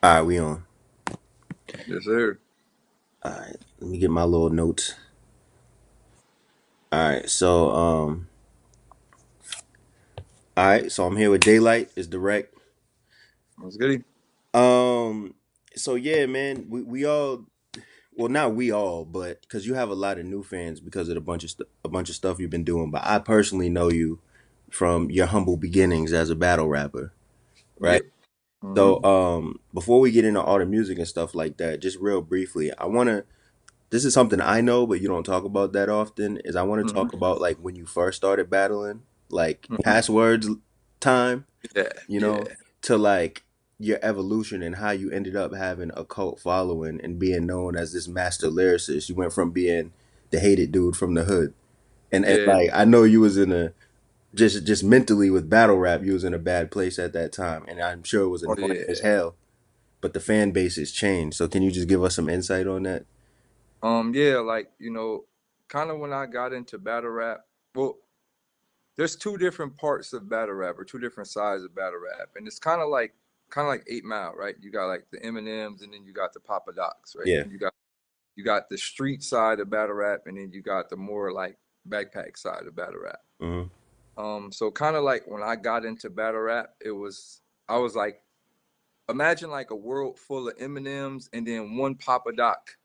All right, we on. Yes, sir. All right, let me get my little notes. All right, so I'm here with Daylight. Is direct. What's goody? Um, so yeah, man, we all, well, not we all, but because you have a lot of new fans because of a bunch of stuff you've been doing. But I personally know you from your humble beginnings as a battle rapper, right? Yep. Mm-hmm. So before we get into all the music and stuff like that, just real briefly, I wanna. This is something I know, but you don't talk about that often. Is I want to Mm-hmm. talk about like when you first started battling, like Mm-hmm. passwords time, Yeah. you know, Yeah. to like your evolution and how you ended up having a cult following and being known as this master lyricist. You went from being the hated dude from the hood, and Yeah. like I know you was in a just mentally with battle rap, you was in a bad place at that time, and I'm sure it was Oh annoying as yeah. hell. But the fan base has changed. So can you just give us some insight on that? Yeah. Like kind of when I got into battle rap. Well, there's two different parts of battle rap, or two different sides of battle rap, and it's kind of like 8 Mile, right? You got like the Eminems, and then you got the Papa Docs, right? Yeah. You got the street side of battle rap, and then you got the more like backpack side of battle rap. Hmm. So kind of like when I got into battle rap, I was like, imagine like a world full of M&Ms and then one Papa Doc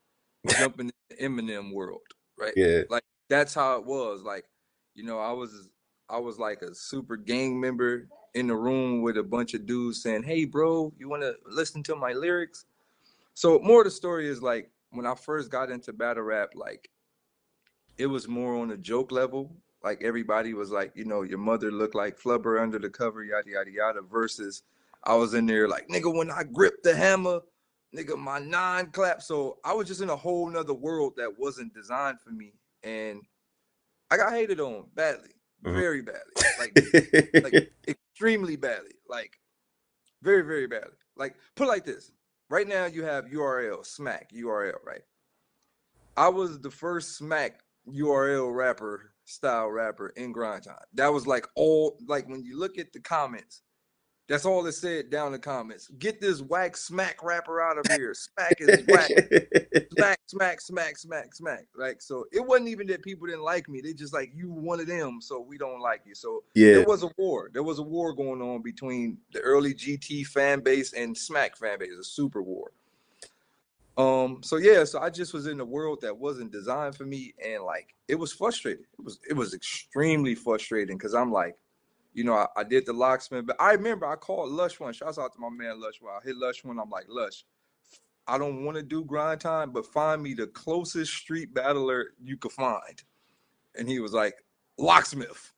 jumping in the M&M world, right? Yeah. Like that's how it was. Like, I was like a super gang member in the room with a bunch of dudes saying, "Hey, bro, you want to listen to my lyrics?" So more of the story is like when I first got into battle rap, like it was more on a joke level. Like everybody was like, your mother looked like Flubber under the cover, yada yada yada. Versus, I was in there like, nigga, when I grip the hammer, nigga, my nine clap. So I was just in a whole nother world that wasn't designed for me, and I got hated on badly, Mhm. very badly, like extremely badly, like very very badly. Like put it like this: right now you have URL, smack URL, right? I was the first smack URL rapper style rapper in grind time. That was like all like when you look at the comments, that's all it said down the comments. Get this whack smack rapper out of here. Smack is whack. Smack, smack, smack, smack, smack. Like so it wasn't even that people didn't like me. They just like you one of them, so we don't like you. So there Yeah. was a war. There was a war going on between the early GT fan base and Smack fan base, a super war. So yeah, so I just was in a world that wasn't designed for me, and like it was frustrating. It was extremely frustrating because I'm like, I did the locksmith, but I remember I called Lush one. Shouts out to my man Lush one. I hit Lush one. I'm like, Lush, I don't want to do grind time, but find me the closest street battler you could find. And he was like, locksmith.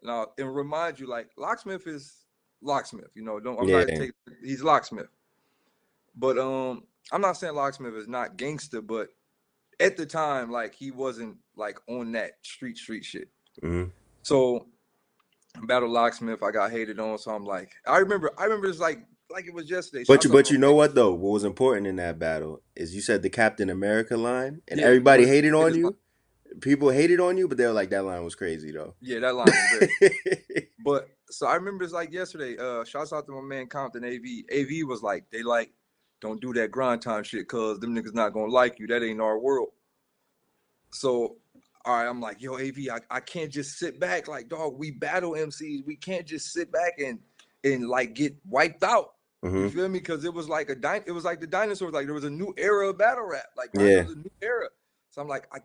Now and remind you, like locksmith is locksmith. Don't I'm not Yeah. taking he's locksmith. But I'm not saying locksmith is not gangster, but at the time, like he wasn't like on that street shit. Hmm. So battle locksmith, I got hated on. So I'm like, I remember it's like it was yesterday. But Shouts you out to but my you know man. what though? What was important in that battle is you said the Captain America line, and Yeah, one everybody of the hated on greatest lines. you. People hated on you, but they were like, that line was crazy though. Yeah, that line was very. But so I remember it's like yesterday. Shouts out to my man Compton AV. AV was like, they like, don't do that grind time shit, cause them niggas not gonna like you. That ain't our world. So, all right, I'm like, yo, AV, I can't just sit back. Like, dog, we battle MCs. We can't just sit back and like get wiped out. You Hmm. feel me? Because it was like it was like the dinosaurs. Like there was a new era of battle rap. Like grind Yeah. was a new era. So I'm like, I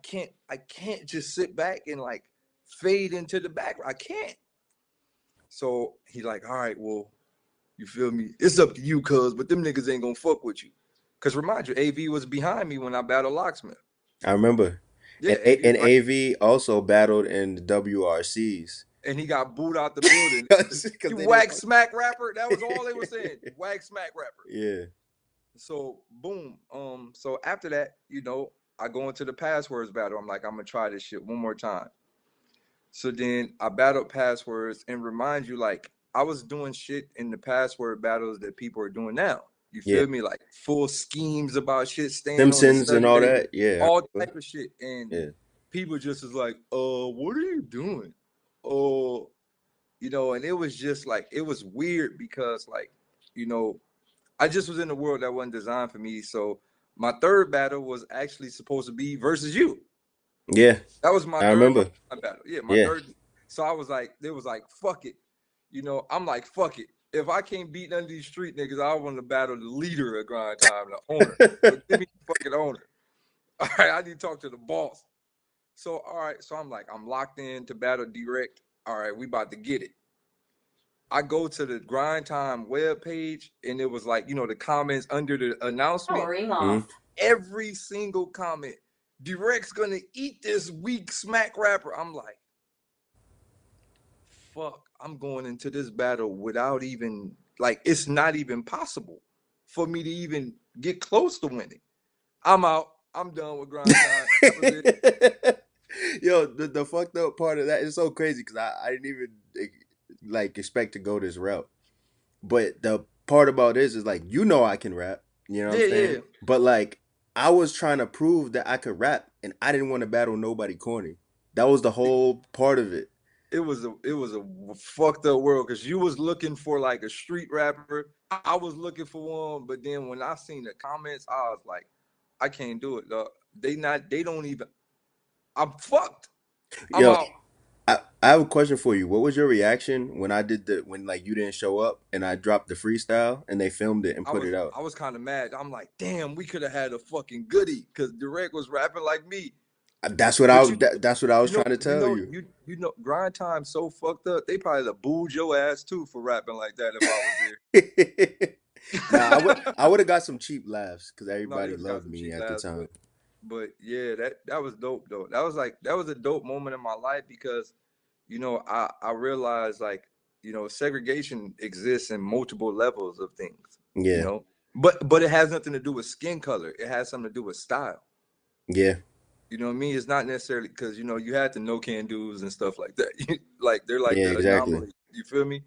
can't just sit back and like fade into the back. I can't. So he like, all right, well, you feel me? It's up to you, cuz, but them niggas ain't gonna fuck with you. Cause remind you, AV was behind me when I battled Locksmith. I remember. Yeah, AV was And right. AV also battled in the WRCs. And he got booed out the building. Because You they didn't whack like. smack rapper. That was all they were saying. Whack smack rapper. Yeah. So boom. So after that, I go into the passwords battle. I'm like, I'm gonna try this shit one more time. So then I battled passwords and remind you, like, I was doing shit in the password battles that people are doing now. You Yeah. feel me? Like full schemes about shit, staying on the Simpsons and study all table, that. Yeah. all I remember. type of shit. And Yeah. people just is like, what are you doing? Oh, and it was just like it was weird because like, you know, I just was in a world that wasn't designed for me. So my third battle was actually supposed to be versus you. Yeah, That was my I third remember. battle. Yeah, my Yeah. third. So I was like, they was like, fuck it. You know, I'm like, fuck it. If I can't beat none of these street niggas, I want to battle the leader of Grind Time, the owner. So give me the fucking owner. All right, I need to talk to the boss. So, all right, so I'm like, I'm locked in to battle direct. All right, we about to get it. I go to the Grind Time web page, and it was like, you know, the comments under the announcement. Powering off. Every single comment, Direct's gonna eat this weak smack rapper. I'm like, fuck, I'm going into this battle without even, like, it's not even possible for me to even get close to winning. I'm out. I'm done with Grind Time. That was it. Yo, the fucked up part of that is so crazy because I didn't even like expect to go this route. But the part about this is like, you know, I can rap, you know what I'm Yeah, saying? yeah. But like, I was trying to prove that I could rap, and I didn't want to battle nobody corny. That was the whole part of it. It was a fucked up world because you was looking for like a street rapper. I was looking for one, but then when I seen the comments, I was like, I can't do it, dog. They don't even. I'm fucked. I'm Yo, out. I have a question for you. What was your reaction when I did when like you didn't show up and I dropped the freestyle and they filmed it and I put was it out? I was kind of mad. I'm like, damn, we could have had a fucking goodie because Direct was rapping like me. That's what But you that's what I was you know trying to you tell know you. you know Grind Time so fucked up. They probably have booed your ass too for rapping like that if I Nah, was there. I would have got some cheap laughs because No, you everybody would have got loved some me cheap at the laughs, time. but yeah, that was dope though. That was a dope moment in my life because you know I realized like you know segregation exists in multiple levels of things. You Yeah, know, but it has nothing to do with skin color. It has something to do with style. yeah, You know what I mean? It's not necessarily because you know you had the no can do's and stuff like that. Like they're like yeah, the exactly. anomaly. You feel me?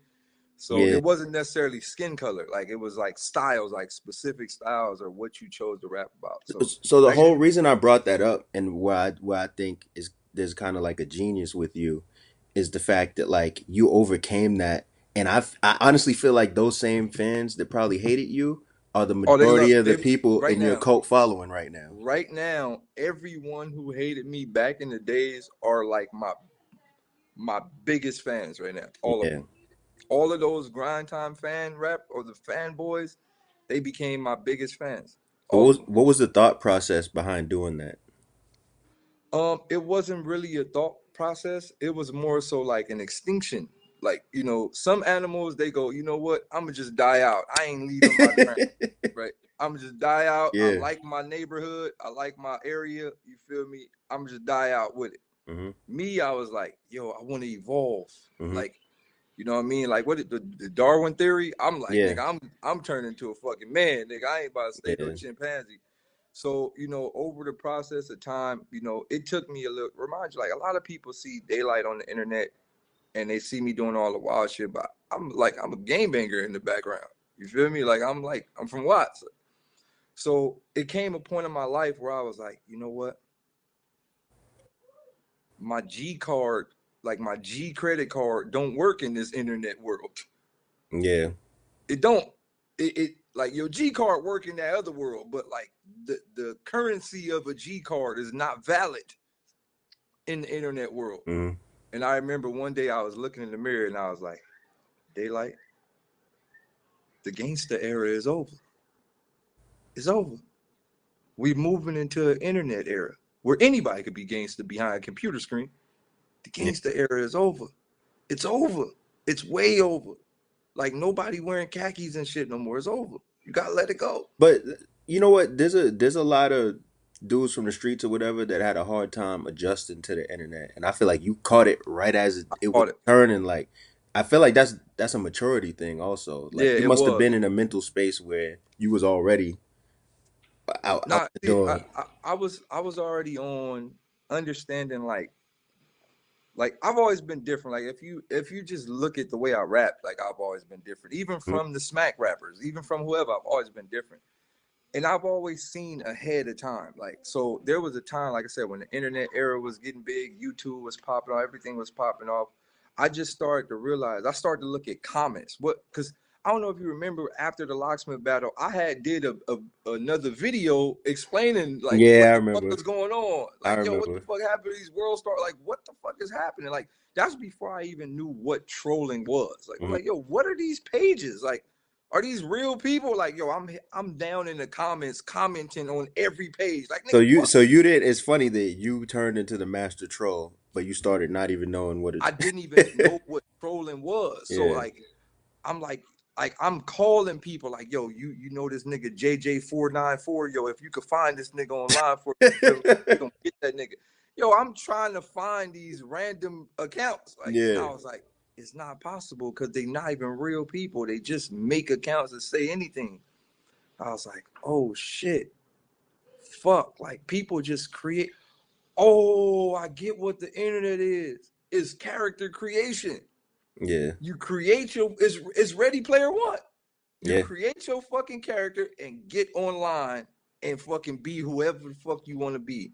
So Yeah. it wasn't necessarily skin color. Like it was like styles, like specific styles or what you chose to rap about. So So the like whole reason I brought that up and why I think is there's kind of like a genius with you is the fact that like you overcame that, and I honestly feel like those same fans that probably hated you are the oh they majority love of the they people right in your now. cult following right now. Right now, everyone who hated me back in the days are like my biggest fans right now. All of Yeah. them. All of those grind time fan rap or the fanboys, they became my biggest fans. All of them. What was the thought process behind doing that? It wasn't really a thought process. It was more so like an extinction. Like, you know, some animals they go, you know what? I'm gonna just die out. I ain't leaving my ground. Right. I'm gonna just die out. I Yeah. like my neighborhood. I like my area. You feel me? I'm just die out with it. Hmm. Me, I was like, yo, I want to evolve. Hmm. Like, you know what I mean? Like what the Darwin theory? I'm like, Yeah. nigga, I'm turning into a fucking man, nigga. I ain't about to stay no Yeah. chimpanzee. So, you know, over the process of time, you know, it took me a little remind you, like a lot of people see DAYLYT on the internet and they see me doing all the wild shit, but I'm a game banger in the background. You feel me? Like I'm from Watts. So it came a point in my life where I was like, you know what? My G card, like my G credit card, don't work in this internet world. Yeah. It don't. It like your G card work in that other world, but like the currency of a G card is not valid in the internet world. Hmm. And I remember one day I was looking in the mirror and I was like, DAYLYT, the gangster era is over. It's over. We're moving into an internet era where anybody could be gangster behind a computer screen. The Yeah. gangster era is over. It's over. It's way over. Like nobody wearing khakis and shit no more. It's over. You gotta let it go. But you know what? There's a lot of dudes from the streets or whatever that had a hard time adjusting to the internet, and I feel like you caught it right as it was Caught it. turning. Like, I feel like that's a maturity thing. Also, Yeah, like you it must have was. been in a mental space where you was already out Nah, the see, door. I was already on understanding like I've always been different. Like if you just look at the way I rap, like I've always been different. Even Mhm. from the smack rappers, even from whoever, I've always been different. And I've always seen ahead of time. Like so there was a time, like I said, when the internet era was getting big, YouTube was popping off, everything was popping off. I just started to realize, I started to look at comments. What because I don't know if you remember after the locksmith battle, I had did another video explaining like Yeah, I what the fuck remember. was going on. I Like, yo, what the remember. fuck happened to these world stars? Like, what the fuck is happening? Like, that's before I even knew what trolling was. Like, Mhm. like, yo, what are these pages? Like, are these real people? Like, yo, I'm down in the comments commenting on every page. Like, So nigga, you fuck. so you did. It's funny that you turned into the master troll, but you started not even knowing what I it. didn't even know what trolling was. So Yeah. I'm like I'm calling people like, yo, you know this nigga JJ494, yo, if you could find this nigga online for me, we gonna get that nigga. Yo, I'm trying to find these random accounts. Like, and I Yeah. was like, it's not possible because they not even real people. They just make accounts and say anything. I was like, oh shit, fuck. Like people just create. Oh, I get what the internet is. It's character creation. Yeah. You create your it's Ready Player One. You Yeah. create your fucking character and get online and fucking be whoever the fuck you want to be.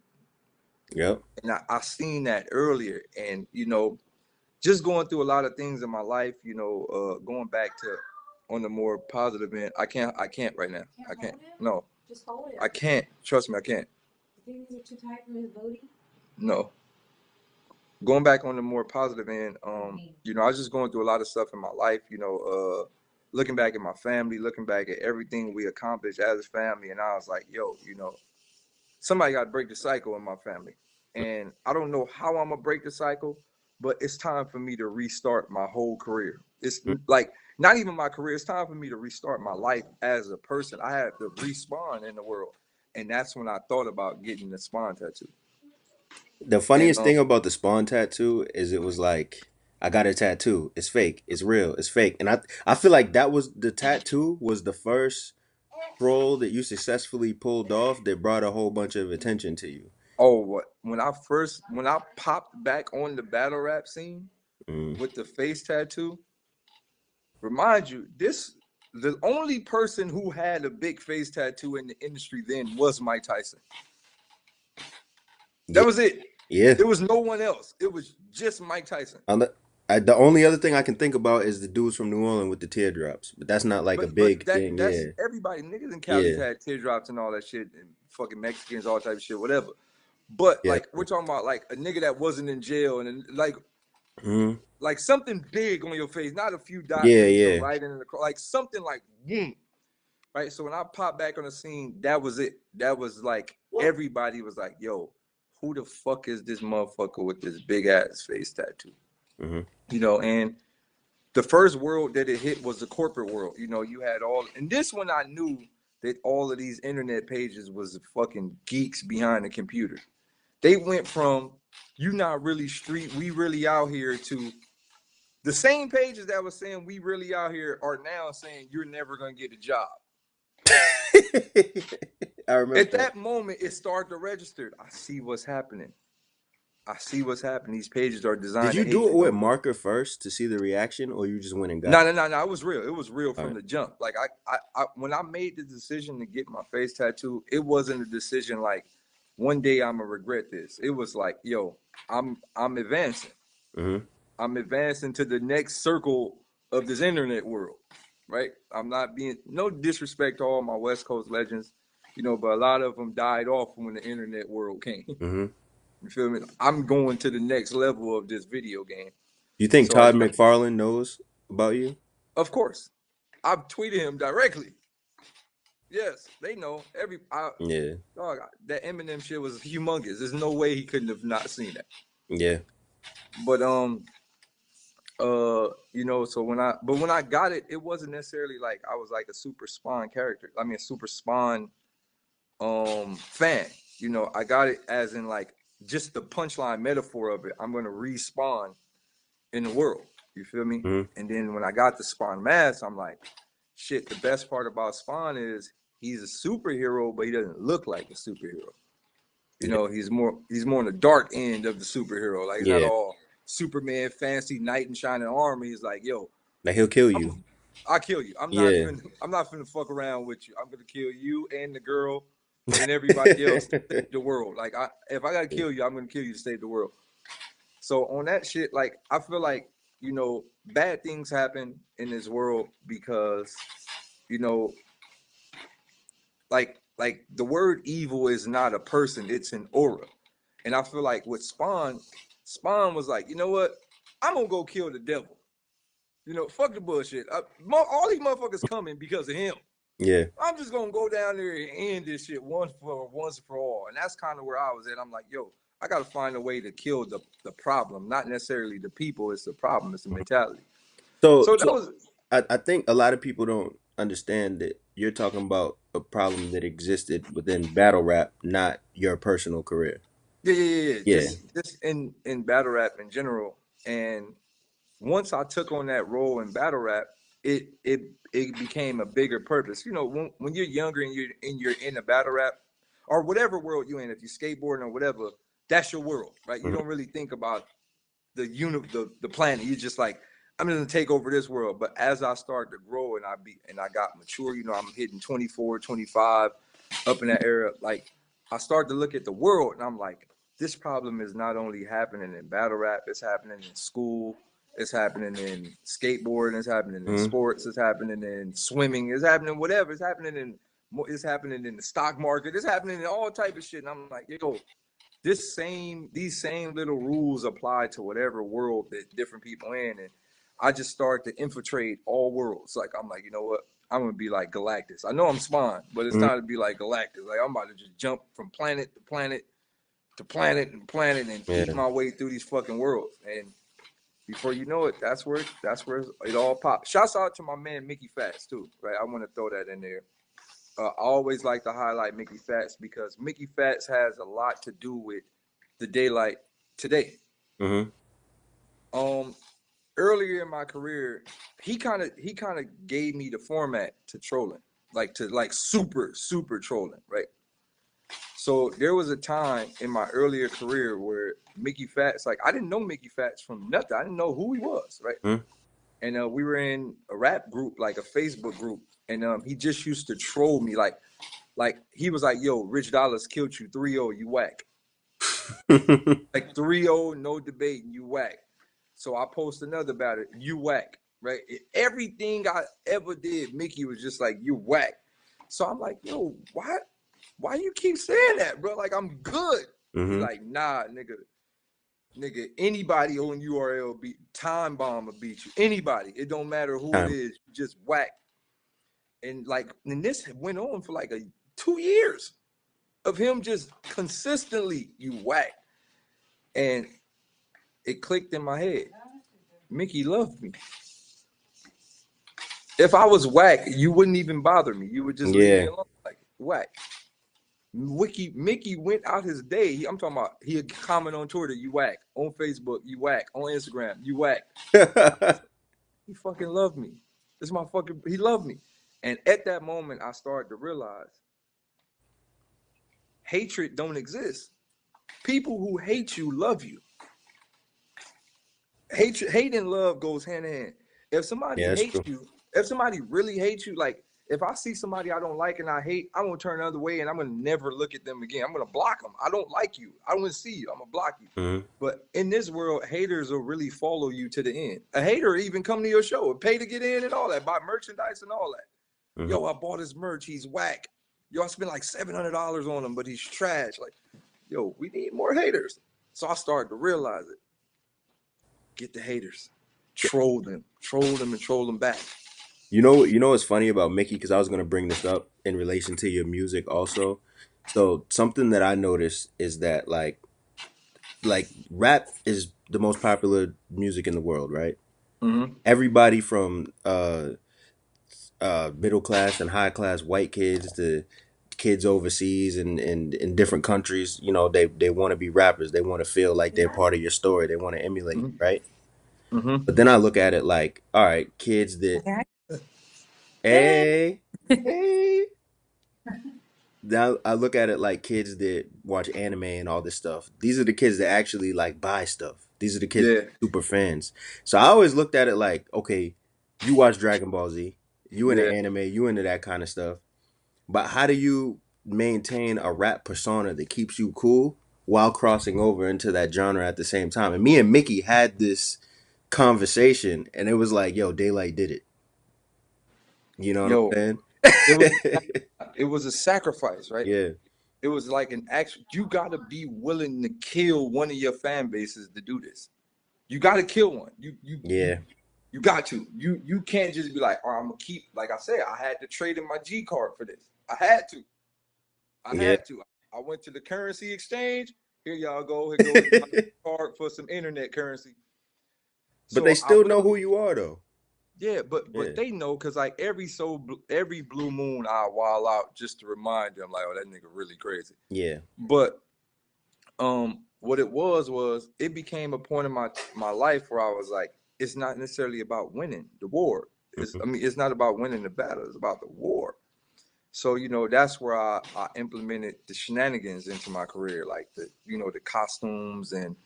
Yep. And I seen that earlier, and just going through a lot of things in my life, going back to on the more positive end. I can't right now. I can't. No. Just hold it. I can't. Trust me, I can't. You think these are too tight for his booty? No. Going back on the more positive end, I was just going through a lot of stuff in my life, looking back at my family, looking back at everything we accomplished as a family, and I was like, yo, somebody got to break the cycle in my family. And I don't know how I'm gonna break the cycle, but it's time for me to restart my whole career. It's like not even my career, it's time for me to restart my life as a person. I have to respawn in the world. And that's when I thought about getting the spawn tattoo. The And funniest thing about the Spawn tattoo is it was like I got a tattoo. It's fake. It's real. It's fake. And I feel like that was the tattoo was the first troll that you successfully pulled off that brought a whole bunch of attention to you. oh, what when I popped back on the battle rap scene Mm. with the face tattoo, remind you, the only person who had a big face tattoo in the industry then was Mike Tyson. That Yeah. was it. Yeah. There was no one else. It was just Mike Tyson. The only other thing I can think about is the dudes from New Orleans with the teardrops, but that's not like a But big thing. that's Yeah. everybody. Niggas in Cali's Yeah. had teardrops and all that shit, and fucking Mexicans, all type of shit, whatever. But Yeah. like we're talking about like a nigga that wasn't in jail and Mm. like something big on your face, not a few dots Yeah. and some Yeah. writing in the like something like boom. Right. So when I popped back on the scene, that was it. That was like everybody was like, yo, who the fuck is this motherfucker with this big ass face tattoo? Mm-hmm. And the first world that it hit was the corporate world. You had and this one I knew that all of these internet pages was fucking geeks behind the computer. They went from you not really street, we really out here to the same pages that was saying we really out here are now saying you're never gonna get a job. I remember At that. that moment, it started to register. I see what's happening. I see what's happening. These pages are Did designed to you hate do it you. with marker first to see the reaction, or you just went and got No, it? no, no, no. It was real. It was real All from right. the jump. Like I when I made the decision to get my face tattoo, it wasn't a decision like one day I'm gonna regret this. It was like, yo, I'm advancing. Mm-hmm. I'm advancing to the next circle of this internet world, right? I'm not being no disrespect to all my West Coast legends, but a lot of them died off when the internet world came. Mm-hmm. You feel me? I'm going to the next level of this video game. You think So I Todd just, McFarlane knows about you? of course, I've tweeted him directly. Yes, they know. Yeah. Dog, that Eminem shit was humongous. There's no way he couldn't have not seen that. Yeah. But so when I got it, it wasn't necessarily like I was like a super spawn character. I mean, a super spawn fan. I got it as in like just the punchline metaphor of it. I'm gonna respawn in the world. You feel me? Mm-hmm. And then when I got the Spawn mask, I'm like, shit. The best part about Spawn is he's a superhero, but he doesn't look like a superhero. Yeah. He's more on the dark end of the superhero. Like he's not Yeah. all Superman, fancy knight in shining armor. He's like, yo, Like he'll kill you. I'll kill you. Yeah. I'm not finna fuck around with you. I'm gonna kill you and the girl and everybody else to save the world. Like if I gotta kill you, I'm gonna kill you to save the world. So on that shit, like I feel like you know, bad things happen in this world because, you know, like the word evil is not a person, it's an aura. And I feel like with Spawn was like, you know what? I'm gonna go kill the devil. You know, fuck the bullshit. All these motherfuckers coming because of him. Yeah. I'm just gonna go down there and end this shit once for all. And that's kind of where I was at. I'm like, yo, I gotta find a way to kill the problem, not necessarily the people. It's the problem. It's the mentality. So So that so was I think a lot of people don't understand that you're talking about a problem that existed within battle rap, not your personal career. yeah. Yeah. Just in battle rap in general. And once I took on that role in battle rap, it became a bigger purpose. You know, when you're younger and you're in a battle rap or whatever world you're in, if you're skateboarding or whatever, that's your world, right? You Mhm. don't really think about the planet. You're just like, I'm gonna take over this world. But as I started to grow and I got mature, you know, I'm hitting 24, 25, up in that area, like I started to look at the world and I'm like, this problem is not only happening in battle rap, it's happening in school, it's happening in skateboarding, it's happening in Mhm. sports, it's happening in swimming, it's happening whatever, it's happening in the stock market, it's happening in all type of shit. And I'm like, yo, these same little rules apply to whatever world that different people in. And I just start to infiltrate all worlds. Like I'm like, you know what? I'm gonna be like Galactus. I know I'm Spawn, but it's Mhm. time to be like Galactus. Like I'm about to just jump from planet to planet to planet and planet and eat Yeah. my way through these fucking worlds. And before you know it, that's where it all pops. Shouts out to my man Mickey Fats too, right? I want to throw that in there. I always like to highlight Mickey Fats because Mickey Fats has a lot to do with the DAYLYT today. Mhm. Um, Earlier in my career, he kind of gave me the format to trolling, like to like super trolling, right? So there was a time in my earlier career where Mickey Fats, like I didn't know Mickey Fats from nothing. I didn't know who he was, right? Mhm. And we were in a rap group, like a Facebook group, and he just used to troll me, like he was like, "Yo, Rich Dollars killed you 3-0, you whack." Like 3-0, no debate, you whack. So I post another about it, you whack, right? Everything I ever did, Mickey was just like, you whack. So I'm like, yo, why you keep saying that, bro? Like I'm good. He Mhm. like, nah, nigga, anybody on URL beat time bomb will beat you. Anybody. It don't matter who it Time. is, just whack. And this went on for like 2 years of him just consistently, you whack. And it clicked in my head. Mickey loved me. If I was whack, you wouldn't even bother me. You would just leave me Yeah. alone. Like whack. Mickey went out his day. I'm talking about he'd comment on Twitter, you whack. On Facebook, you whack. On Instagram, you whack. He fucking loved me. He loved me. And at that moment, I started to realize hatred don't exist. People who hate you love you. Hate and love goes hand in hand. If somebody Yeah, that's hates true. you, if somebody really hates you, like if I see somebody I don't like and I hate, I'm gonna turn the other way and I'm gonna never look at them again. I'm gonna block them. I don't like you. I don't want to see you. I'm gonna block you. Mhm. But in this world, haters will really follow you to the end. A hater even come to your show, pay to get in and all that, buy merchandise and all that. Mhm. Yo, I bought his merch. He's whack. Yo, I spent like $700 on him, but he's trash. Like, yo, we need more haters. So I started to realize it. Get the haters, troll them, and troll them back. You know what's funny about Mickey? Because I was gonna bring this up in relation to your music also. So something that I noticed is that like rap is the most popular music in the world, right? Mm-hmm. Everybody from middle class and high class white kids to kids overseas and in different countries, you know, they want to be rappers. They want to feel like they're part of your story. They want to emulate, Mm-hmm. right? Mm-hmm. But then I look at it like, all right, kids that hey, hey. Now I look at it like kids that watch anime and all this stuff. These are the kids that actually like buy stuff. These are the kids Yeah. super fans. So I always looked at it like, okay, you watch Dragon Ball Z, you into Yeah. anime, you into that kind of stuff. But how do you maintain a rap persona that keeps you cool while crossing over into that genre at the same time? And me and Mickey had conversation, and it was like, yo, DAYLYT did it. You know what Yo, I'm it was saying? it was a sacrifice, right? Yeah, It was like an actual. You got to be willing to kill one of your fan bases to do this. You got to kill one. yeah, You got to. You can't just be like, oh, I'm gonna keep. Like I said, I had to trade in my G card for this. I had to. I yeah. had to. I went to the currency exchange. Here y'all go. Here goes my card for some internet currency. But they So I still know went. who you are, though. Yeah, but Yeah, they know because like every blue moon I wild out just to remind them like, oh, that nigga really crazy. yeah, But what it was it became a point in my life where I was like, it's not necessarily about winning the war. hmm, It's not about winning the battle. It's about the war. So that's where I implemented the shenanigans into my career, like the costumes and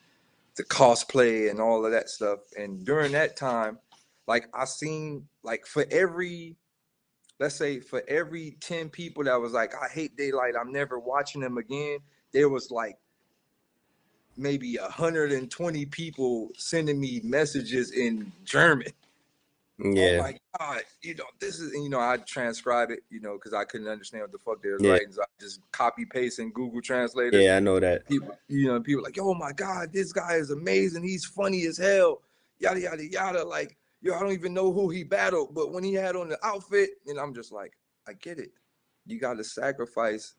the cosplay and all of that stuff. And during that time, like I seen like let's say for every 10 people that was like, I hate DAYLYT, I'm never watching them again, there was like maybe 120 people sending me messages in German. Oh yeah, my God, this is, I transcribe it, because I couldn't understand what the fuck they was yeah, writing. So I just copy paste in Google Translator. yeah. I know that. People like, oh my God, this guy is amazing. He's funny as hell. Yada, yada, yada. Like, I don't even know who he battled, but when he had on the outfit, and I'm just like, I get it. You got to sacrifice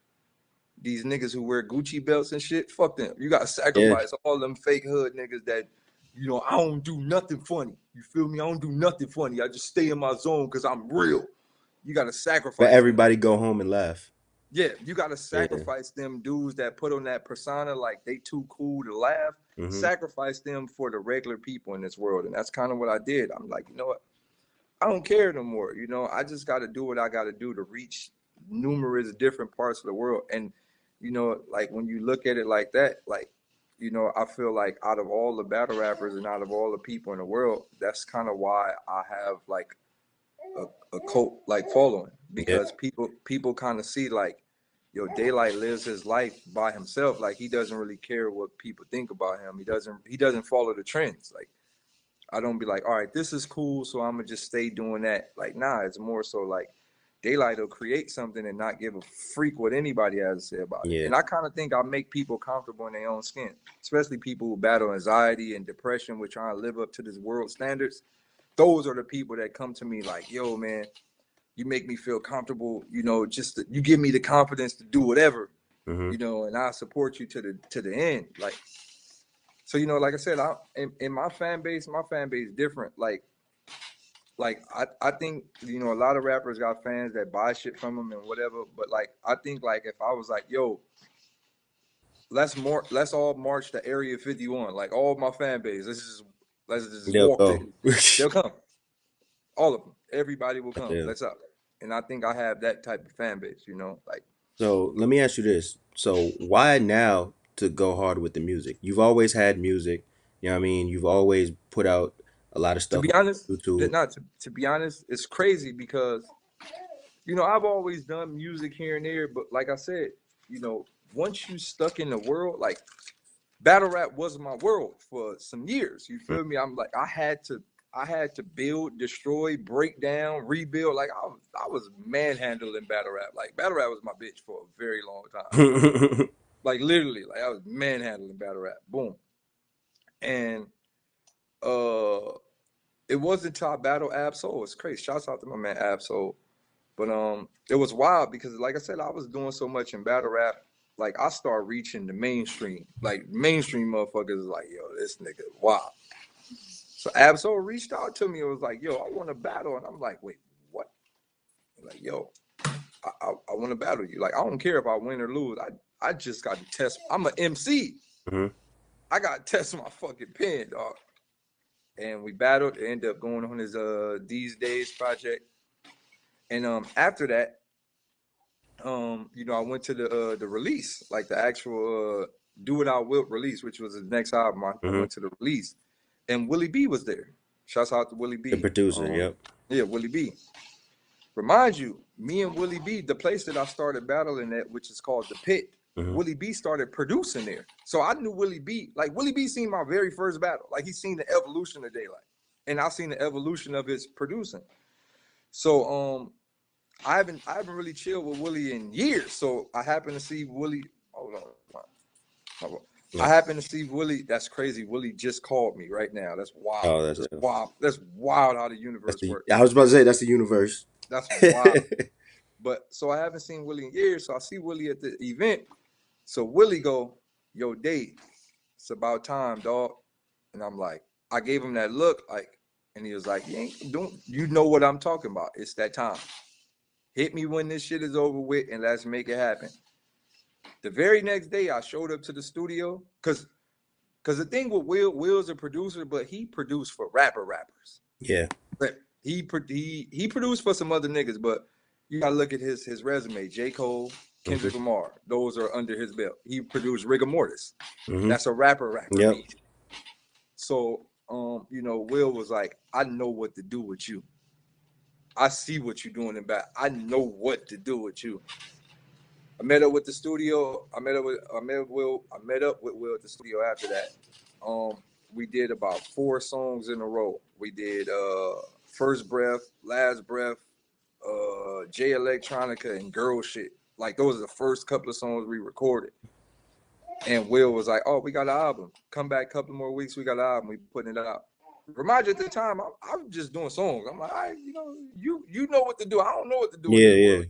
these niggas who wear Gucci belts and shit. Fuck them. You got to Yeah, sacrifice all them fake hood niggas that, I don't do nothing funny. You feel me? I don't do nothing funny. I just stay in my zone because I'm real. You got to but sacrifice them. everybody go home and laugh. Yeah, you got to Yeah, sacrifice them dudes that put on that persona like they too cool to laugh. hmm, Sacrifice them for the regular people in this world. And that's kind of what I did. I'm like, you know what? I don't care no more. I just got to do what I got to do to reach numerous different parts of the world. And, like when you look at it like that, like, I feel like out of all the battle rappers and out of all the people in the world, that's kind of why I have like a cult like following, yeah, because people kind of see like, yo, DAYLYT lives his life by himself. Like he doesn't really care what people think about him. He doesn't follow the trends. Like I don't be like, all right, this is cool, so I'm gonna just stay doing that. Like, nah, it's more so like DAYLYT will create something and not give a freak what anybody has to say about it. yeah, And I kind of think I make people comfortable in their own skin, especially people who battle anxiety and depression with trying to live up to this world standards. Those are the people that come to me like, yo, man, you make me feel comfortable. You give me the confidence to do whatever. hmm, And I support you to the end. Like, so like I said, in my fan base is different. Like I think a lot of rappers got fans that buy shit from them and whatever. But like I think like if I was like, yo, let's all march to Area 51. Like all of my fan base, let's just they'll walk there. go. They'll come. All of them. Everybody will come. Yeah. Let's up. And I think I have that type of fan base. Like So let me ask you this. So why now to go hard with the music? You've always had music. You know what I mean? You've always put out a lot of to stuff be on honest, YouTube. not to be honest, it's crazy because I've always done music here and there, but like I said, once you stuck in the world, like battle rap was my world for some years. You Mm. feel me? I'm like I had to build, destroy, break down, rebuild. Like I was manhandling battle rap. Like battle rap was my bitch for a very long time. Like literally, like I was manhandling battle rap. Boom. And uh it wasn't until I battled Absol. It's crazy. Shouts out to my man Absol. But it was wild because, like I said, I was doing so much in battle rap. Like I started reaching the mainstream. Like mainstream motherfuckers is like, yo, this nigga, wow. So Absol reached out to me and was like, yo, I want to battle, and I'm like, wait, what? Like, yo, I want to battle you. Like I don't care if I win or lose. I just got to test. I'm an MC. Mhm. I got to test my fucking pen, dog. And we battled. It ended up going on his These Days project. And after that, I went to the release, like the actual Do It Out Wilt release, which was the next album. I Mhm. went to the release, and Willie B was there. Shouts out to Willie The B. producer. Yep. Yeah, Willie B. Remind you, me and Willie B, the place that I started battling at, which is called the Pit. Mhm. Willie B started producing there, so I knew Willie B. Like Willie B seen my very first battle. Like he seen the evolution of DAYLYT. and I've seen the evolution of his producing. So I haven't really chilled with Willie in years. So I happened to see Willie. Hold on. Hold on. Yeah. I happen to see Willie. That's crazy. Willie just called me right now. That's wild. Oh, That's wild. That's wild how the universe works. I was about to say that's the universe. That's wild. But so I haven't seen Willie in years. So I see Willie at the event. So Willie go, yo, Dave, it's about time, dog. And I'm like, I gave him that look, like, and he was like, you know what I'm talking about. It's that time. Hit me when this shit is over with, and let's make it happen. The very next day, I showed up to the studio, because the thing with Will's a producer, but he produced for rappers. Yeah. But he produced for some other niggas, but you gotta look at his resume. J. Cole, Kendrick Lamar, those are under his belt. He produced Rigor Mortis. That's a rapper. Yep. So, you know, Will was like, I know what to do with you. I see what you're doing in back. I know what to do with you. I met up with the studio. I met up with Will at the studio after that. We did about 4 songs in a row. We did First Breath, Last Breath, J Electronica, and Girl Shit. Like, those are the first couple of songs we recorded. And Will was like, oh, we got an album. Come back a couple more weeks, we got an album. We putting it out. Remind you, at the time, I'm just doing songs. I'm like, you know, you know what to do. I don't know what to do. Yeah.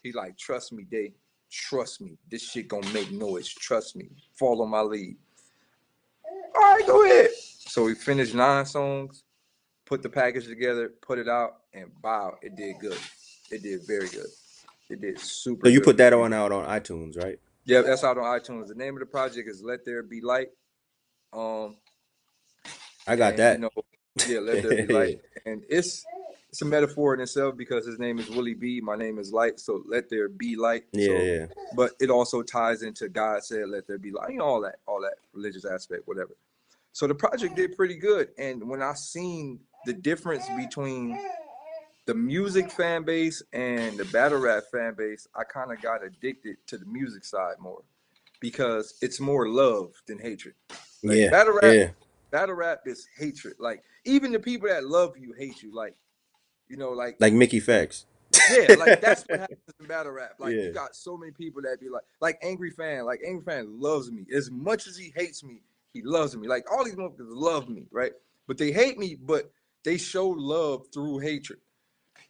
He like, trust me, Dave. Trust me. This shit gonna make noise. Trust me. Follow my lead. All right, go ahead. So we finished 9 songs, put the package together, put it out, and wow, it did good. It did very good. It did super good. So you put that out on iTunes, right? Yeah, that's out on iTunes. The name of the project is Let There Be Light. I got that. You know, yeah, Let There Be Light. And it's a metaphor in itself, because his name is Willie B. My name is Light. So let there be light. Yeah. But it also ties into God said, let there be light. You know, all that religious aspect, whatever. So the project did pretty good. And when I seen the difference between the music fan base and the battle rap fan base, I kind of got addicted to the music side more, because it's more love than hatred. Like, battle rap is hatred. Like, even the people that love you hate you. Like, you know, like Mickey Facts. Yeah, like, that's what happens in battle rap. Like, you got so many people that be like Angry Fan. Like, Angry Fan loves me as much as he hates me. He loves me. Like, all these motherfuckers love me, right? But they hate me, but they show love through hatred.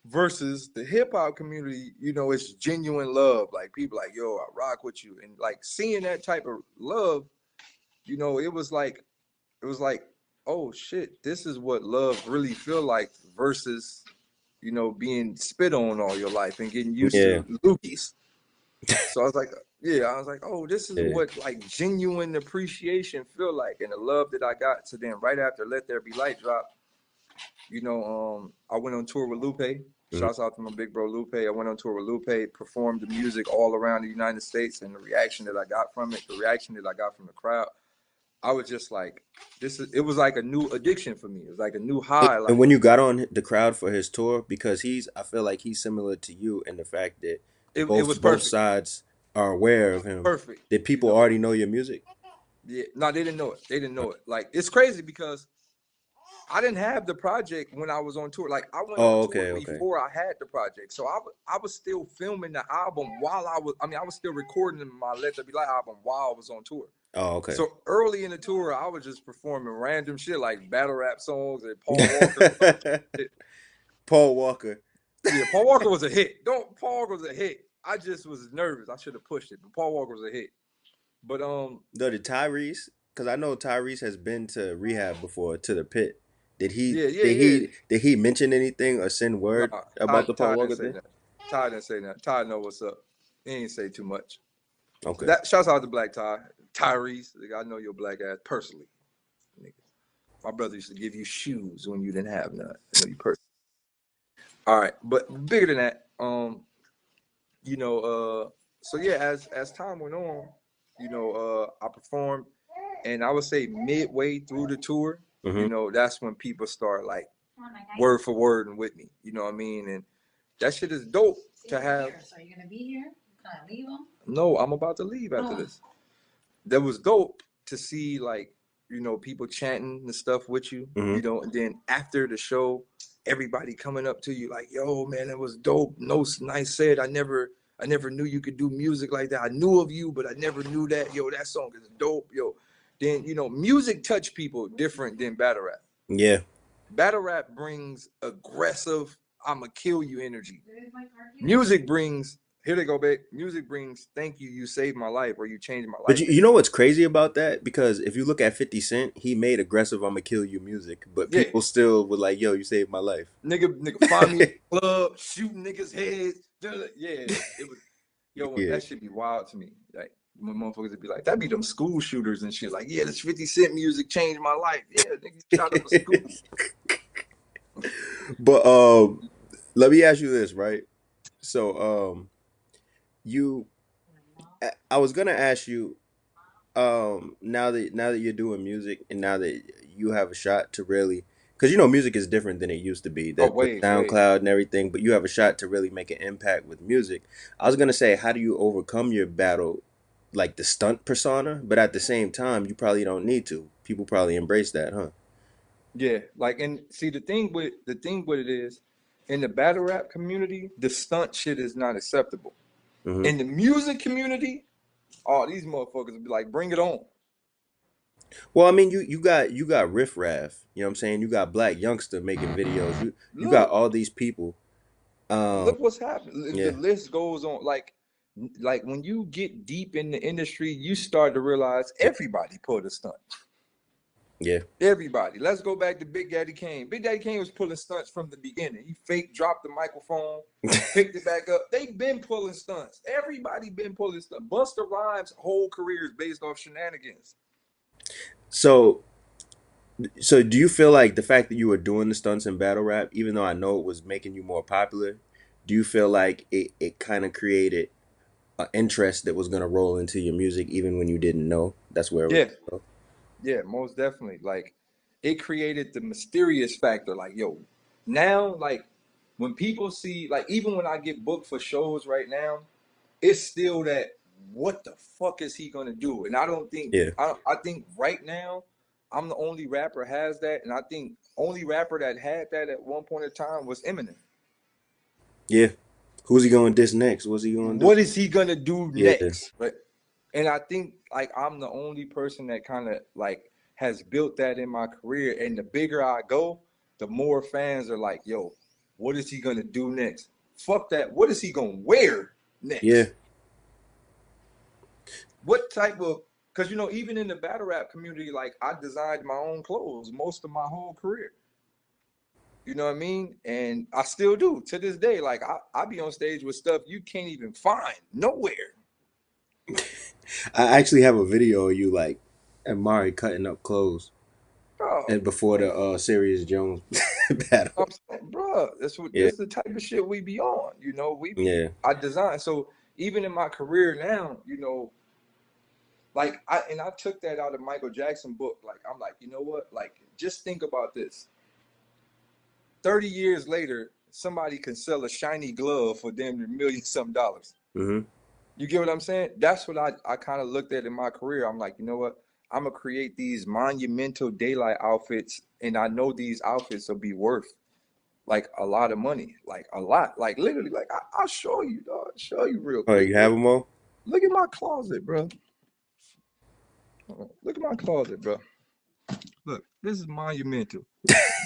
Versus the hip hop community, you know, it's genuine love. Like, people like, yo, I rock with you, and like seeing that type of love, you know, it was like, oh shit, this is what love really feel like, versus, you know, being spit on all your life and getting used to lookies. So I was like, oh, this is what like genuine appreciation feel like, and the love that I got. So then right after Let There Be Light drop, you know, I went on tour with Lupe. Shouts out to my big bro Lupe. I went on tour with Lupe, performed the music all around the United States, and the reaction that I got from it, the reaction that I got from the crowd, I was just like, it was like a new addiction for me. It was like a new high. And when you got on the crowd for his tour, because I feel like he's similar to you in the fact that both sides are aware of him. Perfect. Did people already know your music? Yeah, no, they didn't know it. They didn't know it. Like, it's crazy because I didn't have the project when I was on tour. Like, I went on tour before I had the project. So I was still filming the album while I was still recording my Let There Be Light album while I was on tour. Oh, okay. So early in the tour, I was just performing random shit like battle rap songs and Paul Walker. Paul Walker. Yeah, Paul Walker was a hit. Paul Walker was a hit. I just was nervous. I should have pushed it, but Paul Walker was a hit. But did Tyrese? Because I know Tyrese has been to rehab before, to the pit. Did he? Did he mention anything or send word about the Paul Walker thing? Ty didn't say that. Ty know what's up. He ain't say too much. Okay. Shouts out to Black Tyrese. I know your black ass personally. Nigga. My brother used to give you shoes when you didn't have none. I know you personally. All right, but bigger than that, you know, so yeah, as time went on, you know, I performed, and I would say midway through the tour, you know, that's when people start like word for word and with me, you know what I mean? And that shit is dope to have. So are you gonna be here? Can I leave them? No, I'm about to leave after this. That was dope to see, like, you know, people chanting the stuff with you, Hmm. you know, and then after the show, everybody coming up to you like, yo, man, that was dope. No, nice said. I never knew you could do music like that. I knew of you, but I never knew that. Yo, that song is dope. Yo, then, you know, music touch people different than battle rap. Yeah. Battle rap brings aggressive, I'ma kill you energy. Music brings, here they go, babe. Music brings, thank you, you saved my life, or you changed my But life you know energy. what's crazy about that? Because if you look at 50 Cent, he made aggressive "I'ma kill you" music, but Yeah, people still were like, "Yo, you saved my life." nigga, find me in the club, shooting niggas' heads. Yeah, it was, yo, Yeah. that should be wild to me. Like, when motherfuckers would be like, that be them school shooters and shit. Like, yeah, this 50 Cent music changed my life. Yeah, nigga shot up a school. But let me ask you this, right? So you I was gonna ask you, now that you're doing music and now that you have a shot to really, because you know music is different than it used to be, Oh, the wait. SoundCloud and everything, but you have a shot to really make an impact with music. I was gonna say, how do you overcome your battle, like the stunt persona, but at the same time you probably don't need to. People probably embrace that, huh? Yeah, like, and see, the thing with it is, in the battle rap community, the stunt shit is not acceptable. Hmm. In the music community, oh, these motherfuckers would be like, bring it on. Well, I mean, you got Riff Raff, you know what I'm saying? You got Black Youngster making videos. You got Look, all these people. Um, look what's happening. The yeah, list goes on. Like when you get deep in the industry, you start to realize everybody pulled a stunt. yeah. Everybody. Let's go back to Big Daddy Kane. Big Daddy Kane was pulling stunts from the beginning. He fake dropped the microphone, picked it back up. They've been pulling stunts. Everybody been pulling stunts. Busta Rhymes' whole career is based off shenanigans. So So do you feel like the fact that you were doing the stunts in battle rap, even though I know it was making you more popular, do you feel like it kind of created an interest that was gonna roll into your music even when you didn't know that's where it was Yeah, gonna go? yeah, most definitely. Like, it created the mysterious factor. Like, yo, now, like, when people see, like, even when I get booked for shows right now, it's still that, what the fuck is he gonna do? And I don't think, Yeah, I think right now I'm the only rapper has that, and I think only rapper that had that at one point in time was Eminem. yeah. Who's he going to diss next? What's he going to do? What is he gonna do Yeah, next? Right? And I think like I'm the only person that kind of like has built that in my career. And the bigger I go, the more fans are like, yo, what is he gonna do next? Fuck that. What is he gonna wear yeah. next? What type of, because you know, even in the battle rap community, like I designed my own clothes most of my whole career. You know what I mean? And I still do to this day. Like I be on stage with stuff you can't even find nowhere. I actually have a video of you like and Mari cutting up clothes Oh and before the man, Serious Jones battle. I'm saying, bro, that's what Yeah, this is the type of shit we be on. You know, we be yeah. I design. So even in my career now, you know, like I took that out of Michael Jackson book. Like I'm like, you know what? Like just think about this. 30 years later, somebody can sell a shiny glove for damn near million some dollars. Hmm. You get what I'm saying? That's what I kind of looked at in my career. I'm like, you know what? I'm gonna create these monumental daylight outfits, and I know these outfits will be worth like a lot of money, like a lot, like literally, like I'll show you, dog. Show you real Oh, quick. you have them all? Look at my closet, bro. Look at my closet, bro. Look, this is monumental.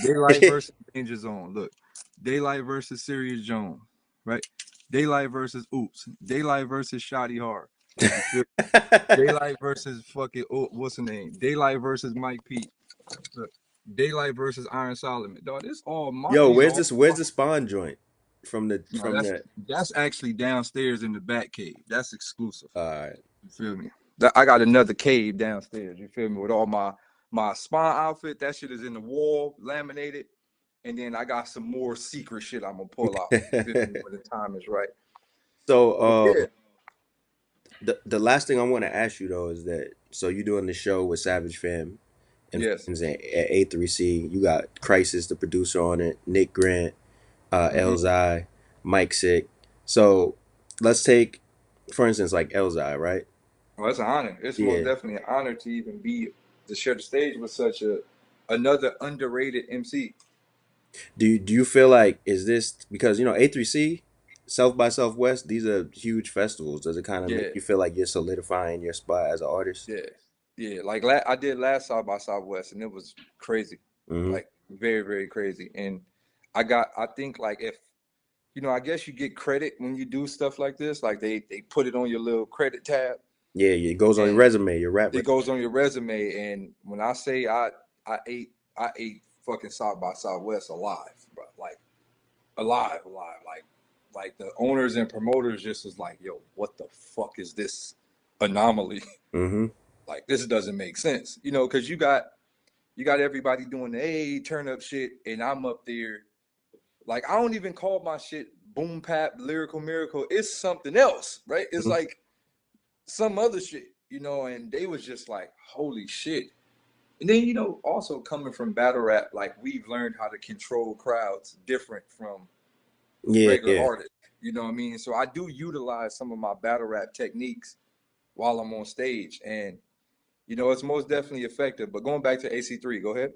Daylight versus Danger Zone. Look, Daylight versus Serious Jones, right? Daylight versus Oops. Daylight versus Shoddy Hard. You feel? Daylight versus fucking what's the name? Daylight versus Mike Pete. Look, Daylight versus Iron Solomon. Dog, this all my Yo, these are where's all this? Where's the spawn joint from the no, from the? that's actually downstairs in the back cave. That's exclusive. Uh, You feel me? I got another cave downstairs. You feel me? With all my spawn outfit. That shit is in the wall, laminated. And then I got some more secret shit I'm gonna pull out. You feel me? When the time is right. so But yeah, the last thing I want to ask you though is that so you doing the show with Savage Fam and yes. friends at A3C. You got Crisis, the producer on it, Nick Grant, Mm-hmm. Elzai, Mike Sick. So let's take, for instance, like Elzai, right? Well, it's an honor. It's most Yeah. definitely an honor to even be to share the stage with such another underrated MC. Do you feel like, is this because A3C, South by Southwest, these are huge festivals? Does it kind of make Yeah, you feel like you're solidifying your spot as an artist? yeah, yeah. Like I did last South by Southwest, and it was crazy, Mm-hmm. like very, very crazy. And I think like if I guess you get credit when you do stuff like this. Like they put it on your little credit tab, Yeah, it goes on your and resume, your rap it resume. goes on your resume. And when I say I ate fucking South by Southwest alive, bro. Like alive. Like the owners and promoters just was like, yo, what the fuck is this anomaly? Mm-hmm. Like this doesn't make sense, because you got everybody doing the turn up shit, and I'm up there. Like I don't even call my shit boom pap lyrical miracle. It's something else, right? It's Mm-hmm. like some other shit, and they was just like, holy shit. And then, also coming from battle rap, like we've learned how to control crowds different from Yeah, regular yeah. artists. You know what I mean? So I do utilize some of my battle rap techniques while I'm on stage. And, it's most definitely effective. But going back to AC3, go ahead.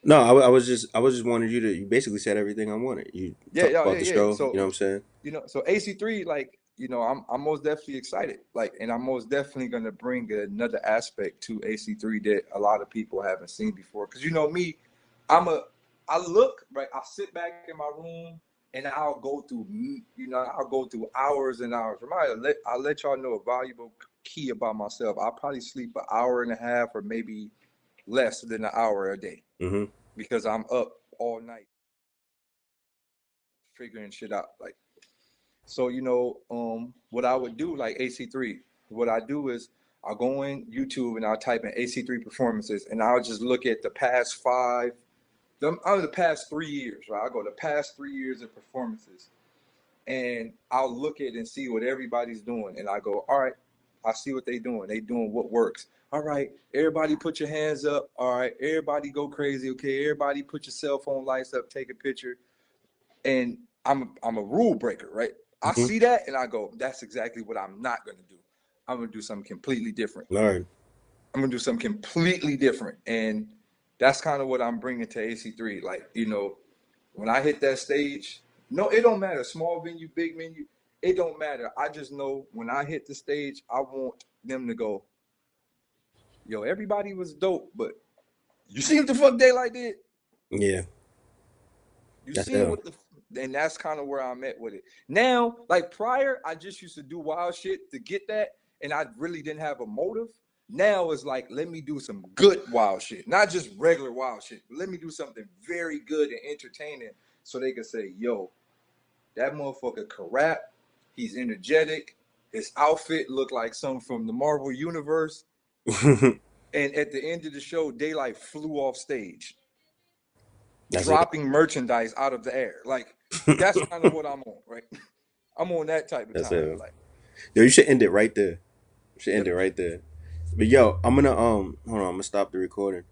No, I was just wanting you basically said everything I wanted. You Yeah, talk yeah, yeah, about the yeah. show, you know what So I'm saying? so AC3, like, I'm most definitely excited. Like, and I'm most definitely gonna bring another aspect to AC3 that a lot of people haven't seen before. Cause me, I'm a I look, right, I sit back in my room and I'll go through hours and hours. I'll let y'all know a valuable key about myself. I'll probably sleep an hour and a half or maybe less than an hour a day Mm-hmm. because I'm up all night figuring shit out. Like, so, what I would do, like AC3, what I do is I'll go in YouTube and I'll type in AC3 performances, and I'll just look at the past the past 3 years, right? I'll go the past 3 years of performances, and I'll look at and see what everybody's doing, and I go, all right, I see what they doing. They doing what works. All right, everybody put your hands up. All right, everybody go crazy. Okay, everybody put your cell phone lights up, take a picture, and I'm a rule breaker, right? I Mm-hmm. see that and I go, that's exactly what I'm not gonna do. I'm gonna do something completely different. All right. I'm gonna do something completely different, and that's kind of what I'm bringing to AC3. Like, when I hit that stage, no, it don't matter, small venue, big venue, it don't matter. I just know when I hit the stage, I want them to go, yo, everybody was dope, but you see what the fuck DAYLYT did? Yeah, You that's seen L. what and that's kind of where I'm at with it. Now, like prior, I just used to do wild shit to get that, and I really didn't have a motive. Now it's like, let me do some good wild shit, not just regular wild shit. But let me do something very good and entertaining, so they can say, "Yo, that motherfucker can rap. He's energetic. His outfit looked like something from the Marvel universe." And at the end of the show, DAYLYT flew off stage, That's it. dropping merchandise out of the air. Like that's kind of what I'm on, right? I'm on that type of That's time. it. Like, Yo, you should end it right there. You should end yep. it right there. But yo, I'm gonna hold on, I'm gonna stop the recording.